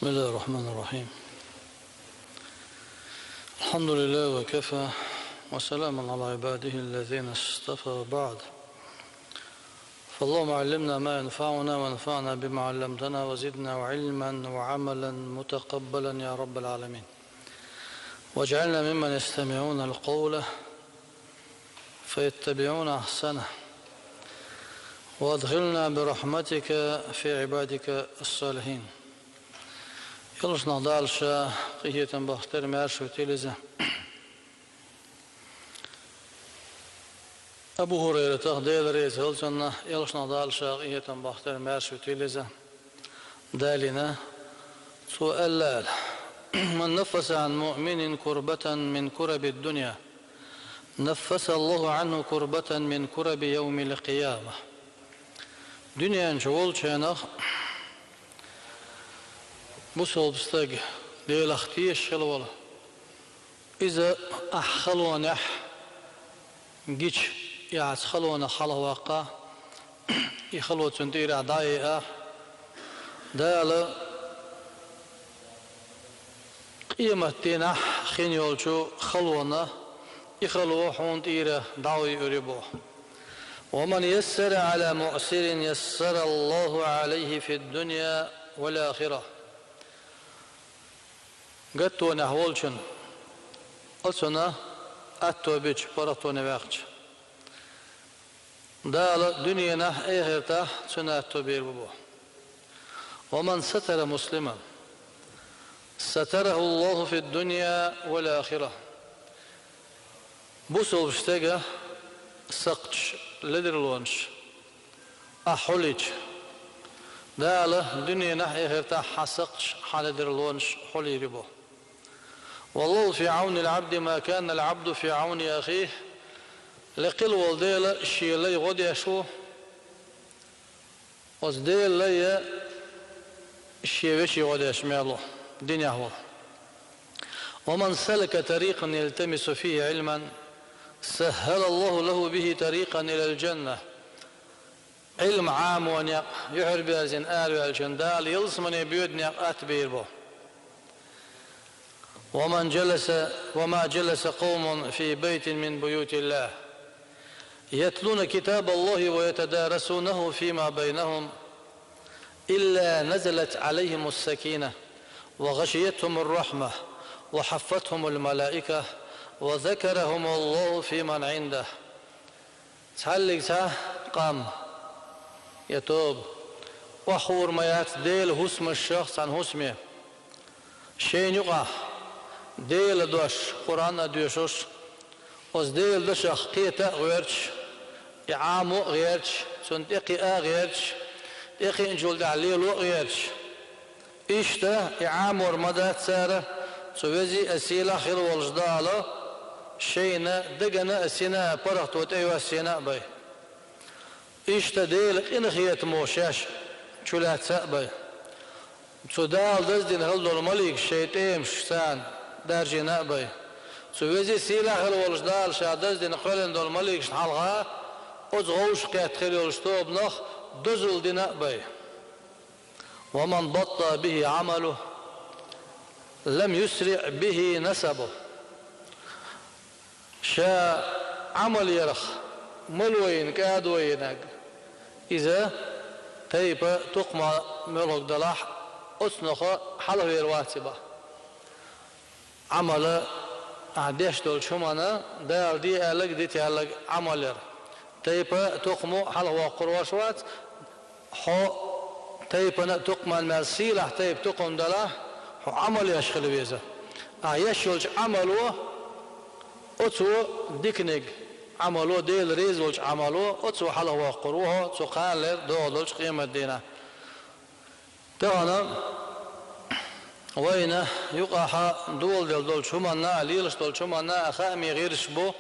بسم الله الرحمن الرحيم. الحمد لله وكفى وسلام على عباده الذين اصطفى بعد. فاللهم علمنا ما ينفعنا وانفعنا بما علمتنا وزدنا علما وعملا متقبلا يا رب العالمين، واجعلنا ممن يستمعون القول فيتبعون أحسنه، وادخلنا برحمتك في عبادك الصالحين. Jelšna dalša qijetan bahter märšu tilize. Abu Hurayra taqdel reis hilçanna jelšna dalša qijetan bahter märšu tilize. Dalina su'allal. Man nafasa an mu'minin kurbatan min kurabi dunya, nafasa Allahu anhu kurbatan min kurabi yevmil qiyamah. Dünyanın çoğul çanak bu solbustag leelaxtiye şalwala iza ahkhalwana giç yaas khalwana khalwaqa ikhalwatun tira daia dala qiyamattina khin yolchu khalwana ikhalwa hun tira dawi uribo ومن يسر على مؤسر يسر الله عليه في الدنيا والآخرة. Gatto ne holčen, alsona atto bić parato ne vaqç. Dala dünyana ahirete suna atto bir bu. ومن ستر مسلما ستره الله في الدنيا والآخرة. Bu solbuştega saqç ledirlonş aholiç. Dala dünyana ahirete hasaqç haledirlonş holiri bu. والله في عون العبد ما كان العبد في عون أخيه لقل والديل الشيء اللي غدي شو وزديل اللي الشيء وشي غدي يشمع الله الدنيا هو. ومن سلك طريقا يلتمس فيه علما سهل الله له به طريقا إلى الجنة. علم عام ونيق يحرب الزن آل والجندال يلصمن بيدني أتبير به. وما جلس قوم في بيت من بيوت الله يتلون كتاب الله ويتدارسونه فيما بينهم إلا نزلت عليهم السكينة وغشيتهم الرحمة وحفتهم الملائكة وذكرهم الله في من عنده. تعلق قام يتوب وحور ما يتديل حسم الشخص عن حسمه شيء يقع ديل دوش قرآن دوشوش وز ديل دوش قيتا غيرش إعامو غيرش سنت إقيا غيرش إقي إنجول دعليلو غيرش إشتا إعامو رمضات سارة سوزي أسيلا خير والجدالة شينا دقنا أسينا برغتوت أيوة أسينا بي إشتا ديل إنخيت موشاش شلات سأبي سودال دزدين هل دول مليك شيتيم شسان درجة نأبي سوزي سيلا خل والجدال شادز دين خلين دول مليك شحالها أزغوش كات خير والشتوب نخ دزل دي نأبي. ومن بطأ به عمله لم يسرع به نسبه. شا عمل يرخ ملوين كادوينك إذا تيبا تقمى ملوك دلاح أسنخ حلو يرواتبه عمل عديش دول شمانا دار دي ألق دي تألق عملر تيبا تقمو حلوة قرواشوات حو تيبا تقمى المرسيلة تيب تقم دلا حو عمل يشخل بيزا يشولش عملو أتو ديكنيك عملو ديل ريزولش عملو أتو حلوة قروها تو قالر دولش قيمة دينا تانا وين يقع دول دول شمنا ليلش دول شمنا خامي غيرش بو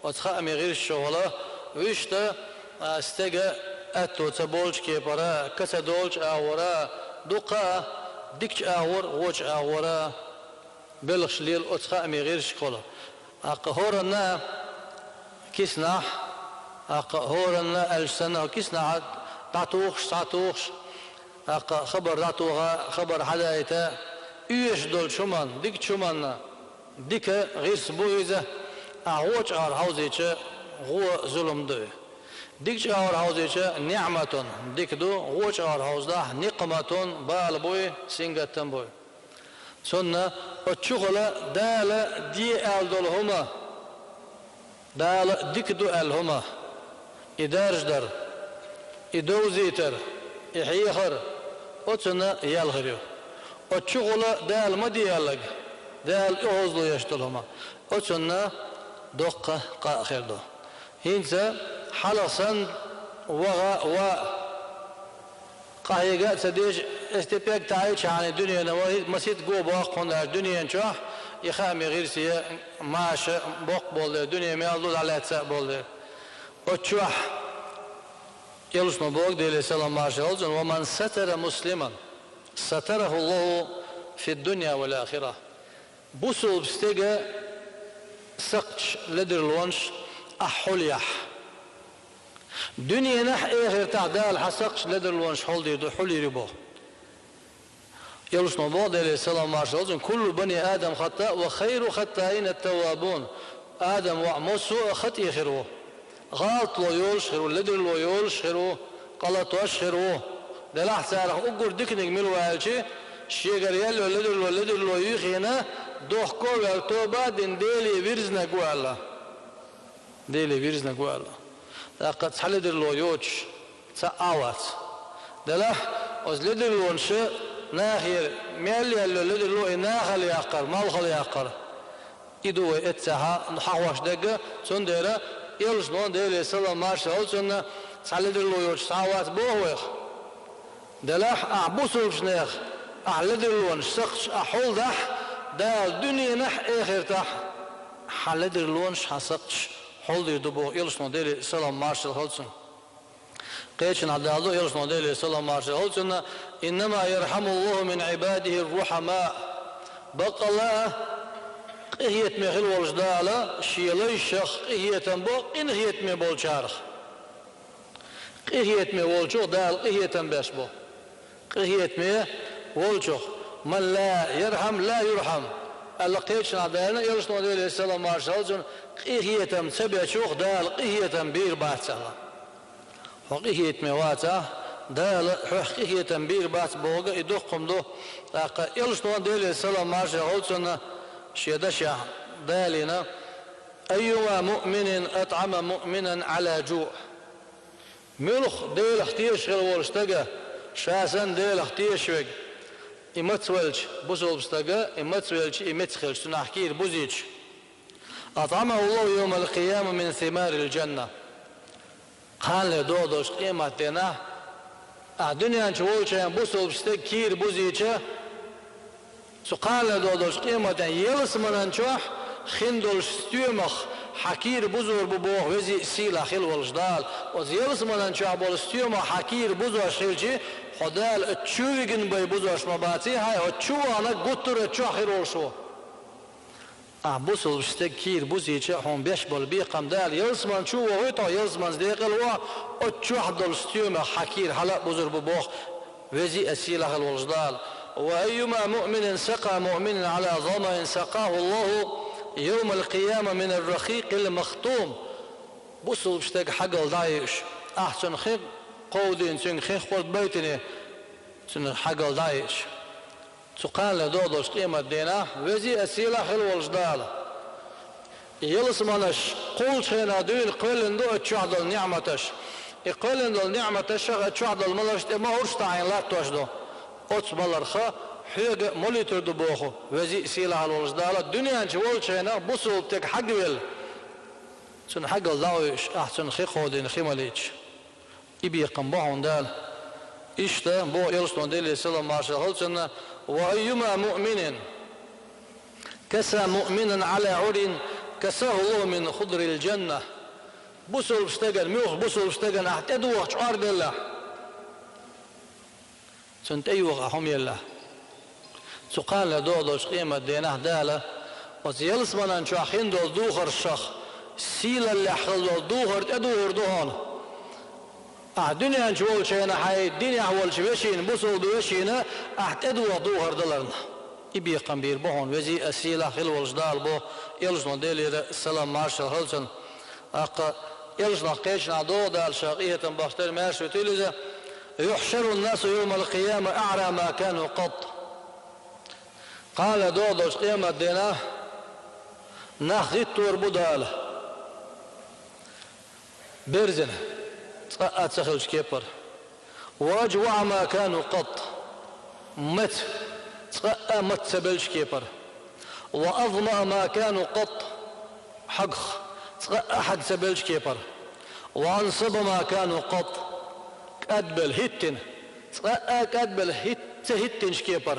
وتخامي غيرش شغله ويشتا استجا اتو تبولش كي برا كسا دولش اورا دقا ديكش اور وش اورا بلغش ليل وتخامي غيرش قوله اقهورنا كيسنا اقهورنا السنه كيسنا تعطوخش خبر راتوها خبر حدايته üyeş dol çuman, dik çumanna, dike gırs buize, ağuç ağır havziçe, غو zulüm dö. Dik ağır havziçe ni'matun, dik du, ağuç ağır havzda niqmatun, bal boy, singatten boy. Sonra o çuğla dâle diye el dol huma, dâle dik du el huma, idarjdar, idovziter, ihiykhar, o sonra yalgırıyor. O çuğla dâle ma diyallag, dâle oğuzlu yaştol huma. O sonra dokka qâkhirdo. Hinsa حلقسن وغا قاهيقات سديش استبيك تعيش عن الدنيا نواهي مسيت قو باقون الدنيا نشوح يخامي غير سيا ماش بوق بول الدنيا ما يالود على تساء بول وتشوح يلوش نبوك دي السلام ماش ومن ستر مسلما ستره الله في الدنيا والآخرة بوصل بستيقى سقش لدر الونش أحوليح دنيا نح إيه تعدال حسقش لدر الونش حول دي حولي ربو يلوش نبوض عليه السلام عليه كل بني آدم خطاء وخير خطائين التوابون آدم وعمسو خطئ خيروه غلط لو يولشخرو لدر لو يولشخرو غلط واشخرو ده لحظة أقول دكنك ملو هالشي شيغر يلو لدر لو يخينا دوح كوغ التوبة دين ديلي بيرزنا قوالا ديلي بيرزنا قوالا لقد حلدر لو يوش تأوات دلح أز لدر لو نشأ ناخير ميالي اللو لدر لو ناخل يقر مالخل يقر إدوه اتساها نحوش دقة سندرة يلش نون ديلي سلام مارش هولسنا حلدر لو يوش تأوات بوهوخ دلح أعبوسو بشنيخ أحلدر لو نشسقش أحول دح دا الدنيا نح إخر تح حلدر لو نش حسقش حول يدبو يلش نوديلي سلام مارشل هولسن قيتشن عدالو يلش نوديلي سلام مارشل هولسن إنما يرحم الله من عباده الرحماء بقى الله قهيت مخل والجدالة شيلي الشخ قهيت بو قهيت مي بولشارخ قهيت مي والجوخ دال قهيت بس بو قهيت مي والجوخ من لا يرحم لا يرحم الله قيتشن عدالنا يلش نوديلي سلام مارشل هولسن قهيتم سبع شوخ دال قهيتم بير باتسلا وقهيت مواتا دال قهيتم بير بات بوغا يدقم دو يلش نوان ديلي السلام مارشا غولسنا شيدشا دالنا أيما مؤمن أطعم مؤمنا على جوع ملخ ديل اختيش غير ورشتقى شاسن ديل اختيش وق إمتسولج بوزول بستقى إمتسولج إمتسخلج تنحكير بوزيج أطعمه الله يوم القيامة من ثمار الجنة قال له دودوش قيمتنا الدنيا نشوفها بوصل بستك كير بوزيتشا سقال له دودوش قيمتنا يلس من نشوح خندل ستيمخ حكير بزور ببوه وزي سيلا خل والجدال وزيلس من نشوح بول ستيمخ حكير بزور شيلشي خدال اتشويجن بي بزور شمباتي هاي اتشوانا قطر اتشوخر والشو بوصل بستك كير بوزيتشا هم بيش بول بيقام دال يلسمان شو ويطا يلسمان زديقل وا اتشوح دول ستيوم حكير حلا بزر ببوخ وزي اسيلة الوجدال وايما مؤمن سقى مؤمن على ظمأ سقاه الله يوم القيامة من الرقيق المختوم بوصل بستك حقل دايش احسن خيق قودين سن خيق قود بيتني سن حقل دايش سقال لدودوش قيمة دينا وزي أسيلة حلو الجدال يلس منش قول شينا دين قلن دو اتشعدل نعمتش يقلن دو نعمتش اتشعدل ملش ما هرش تعين لا توشدو اتس ملرخا حيق موليتر دو بوخو وزي أسيلة حلو الجدال الدنيا انشوال شينا بوصل بتك حق ويل سن حق الدعوش احسن خيقو دين خيماليش يبي يقنبعون دال إشتا بو يلسون ديلي سلام مارشا هلسنا وأيما مؤمن كسى مؤمنا على عر كساه الله من خضر الجنة بوصل بستقن ميوخ بوصل بستقن احتدوه شعار بالله سنت أيوغ أحم يلا سقال لدودوش قيمة دينه دالة وزيلس من انشاخين دول دوخر الشخ سيلا اللي حخل دول دوخر تدوهر دوهان الدنيا نشوف شينا حي الدنيا أول شيء بوصل دوشينا احتدوا دوهر دلرنا İbiqan bir bohun vezi asila khil wajdal bo elżno deli selam marshal halsan aqa elżno qeçna do dal shaqiyatan baxtar marsh utiliza يحشر الناس يوم القيامة أعرى ما كانوا قط قال دودوش قيامة دينا نخذت وربوداله برزنه أتسخلش كيبر واجوع ما كانوا قط مت مت سبلش كيبر وأظمأ ما كانوا قط حق حق سبلش كيبر وأنصب ما كانوا قط أدبل هتن أدبل هتن شكيبر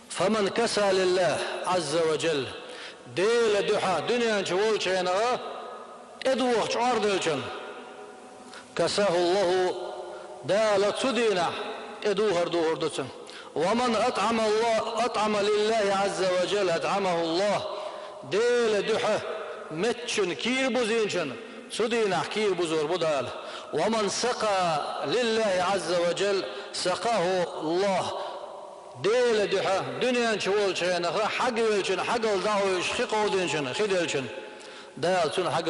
فمن كسى لله عز وجل ديل دحا دنيا جوول شينا ادوخ شعار دلشن كساه الله دالت سدينا ادوهر دوهر دسن ومن أطعم الله أطعم لله عز وجل أطعمه الله ديل دحا متشن كير بوزينشن سدينا كير بوزور بدال ومن سقى لله عز وجل سقاه الله ديل دحا دنيا شوول شينا حق ويلشن حق الدعوة يشخقوا دينشن خدلشن دالتون حق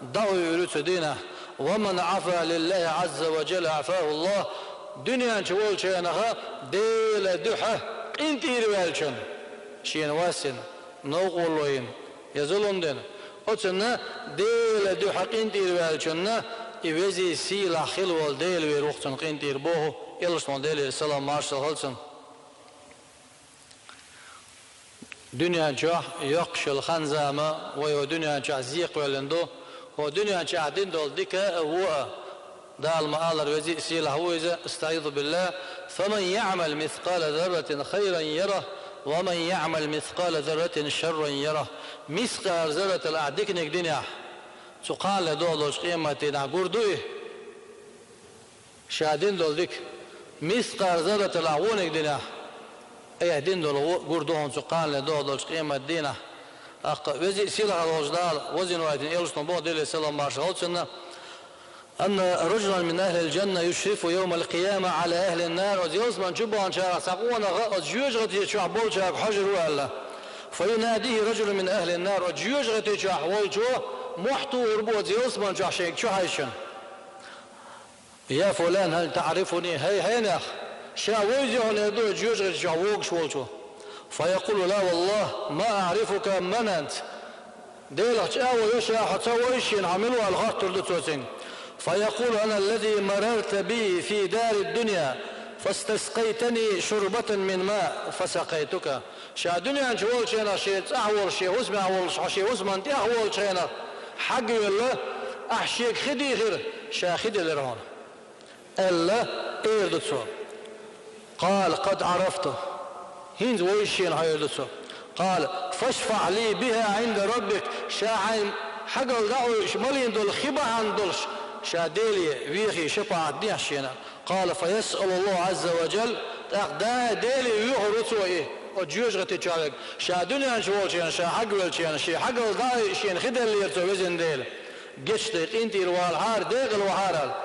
الدعوة يريد دينه ومن عفا لله عز وجل عفاه الله دنيا شوول شينا ديل دحا انتير ويلشن شين واسن نوقولوين يزلون دين أتنا ديل دحا انتير ويلشن إيوزي سيلا خلوال ديل ويروختن قنتير بوهو إلشتون ديل السلام مارشال هلسن دنيا جاه يقشل خنزامة ويو دنيا جاه زيق ولندو هو دنيا جاه دين دول ديكا هو دال مآلر وزي سيلا هو إذا استعيذ بالله فمن يعمل مثقال ذرة خيرا يره ومن يعمل مثقال ذرة شرا يره مثقال ذرة الأعدكنك دنيا سقال دولوش قيمتنا قردوه شادين دول ديك مثقال ذرة الأعونك دنيا أي دين دول قردوهم سقال دولوش قيمة دينا وزي سيلا الوجدال وزن وايدين إلشتن بو ديلي سلام مارشال أن رجلا من أهل الجنة يشرف يوم القيامة على أهل النار وزيوز من جبوان شارع ساقونا جيوش غتي شوح بول شاك حجر ولا فيناديه رجل من أهل النار وجيوش غتي شوح والجو محتو وربو زيوز من جوح شيك شو هايشن يا فلان هل تعرفني هي ناخ شاويزي هنا يدو جيوش غتي شوح ووقش والجو فيقول لا والله ما أعرفك من أنت ديلك شاوي يشا حتسويشين عملوا الغاطر دتوسين فيقول أنا الذي مررت بي في دار الدنيا فاستسقيتني شربة من ماء فسقيتك شا دنيا جوال شينا شيء أحول شيء واسمع أحول شيء واسمع أنت أحول شينا حق ولا أحشيك خدي غير شا خدي لرهون إلا إيردتسو قال قد عرفته هينز ويشين هايردتسو قال فاشفع لي بها عند ربك شاعين حق الدعوة ملين دول خبا عن دولش شاديلي ويخي شفاعة ديحشينا قال فيسأل الله عز وجل دا ديلي ويخرطوا إيه وجيوش غتي تشارك شا دنيا شوالشينا شا حق والشينا شي حق الدعوة شين خدل اللي يرتو وزن ديل قشتك انتي الوالحار ديق الوحار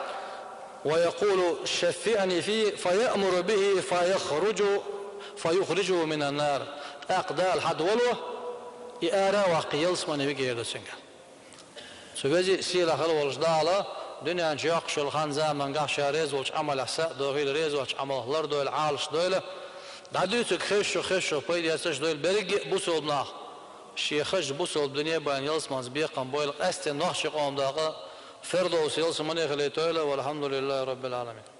ويقول شفعني فيه فيأمر به فيخرجه من النار أقدال حد ولو يأرى وقيلس من يبقى سنجا سوزي سيلا خلوش دالا دنيا جاق شو الخان زمان قاش ريز وش عمل حساء دوغيل ريز وش عمل هلر دويل عالش دويل دعديتك خشو بيدي اسش دويل بريق بوسول بناخ شي خش بوسول بدنيا بان يلسمان زبيقا بويل استن نخش قوم داقا فردوس يلسمان يخلي تويل والحمد لله رب العالمين